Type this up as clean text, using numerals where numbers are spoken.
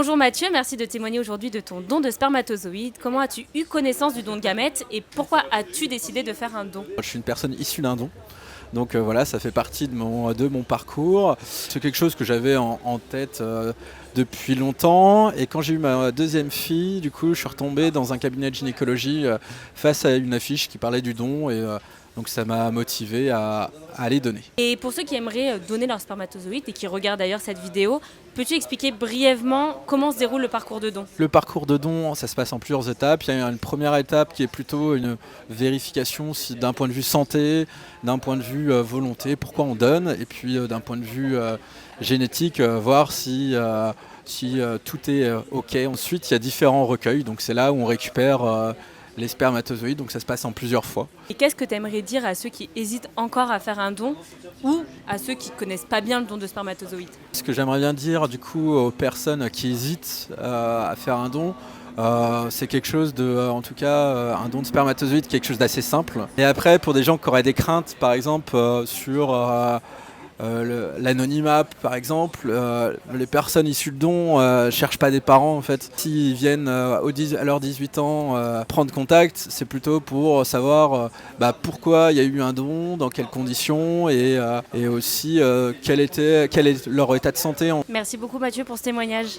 Bonjour Mathieu, merci de témoigner aujourd'hui de ton don de spermatozoïdes. Comment as-tu eu connaissance du don de gamètes et pourquoi as-tu décidé de faire un don? Je suis une personne issue d'un don. Donc voilà, ça fait partie de mon parcours. C'est quelque chose que j'avais en tête depuis longtemps. Et quand j'ai eu ma deuxième fille, du coup, je suis retombé dans un cabinet de gynécologie face à une affiche qui parlait du don. Et donc ça m'a motivé à aller donner. Et pour ceux qui aimeraient donner leur spermatozoïdes et qui regardent d'ailleurs cette vidéo, peux-tu expliquer brièvement comment se déroule le parcours de don? Le parcours de don, ça se passe en plusieurs étapes. Il y a une première étape qui est plutôt une vérification d'un point de vue santé, d'un point de vue volonté, pourquoi on donne, et puis d'un point de vue génétique, voir si tout est OK. Ensuite, il y a différents recueils, donc c'est là où on récupère les spermatozoïdes, donc ça se passe en plusieurs fois. Et qu'est-ce que tu aimerais dire à ceux qui hésitent encore à faire un don ou à ceux qui ne connaissent pas bien le don de spermatozoïdes? Ce que j'aimerais bien dire du coup aux personnes qui hésitent à faire un don, c'est quelque chose en tout cas, un don de spermatozoïdes, quelque chose d'assez simple. Et après, pour des gens qui auraient des craintes, par exemple, sur l'anonymat, par exemple, les personnes issues de dons cherchent pas des parents en fait. S'ils viennent à leurs 18 ans prendre contact, c'est plutôt pour savoir pourquoi il y a eu un don, dans quelles conditions et aussi quel est leur état de santé. Merci beaucoup Mathieu pour ce témoignage.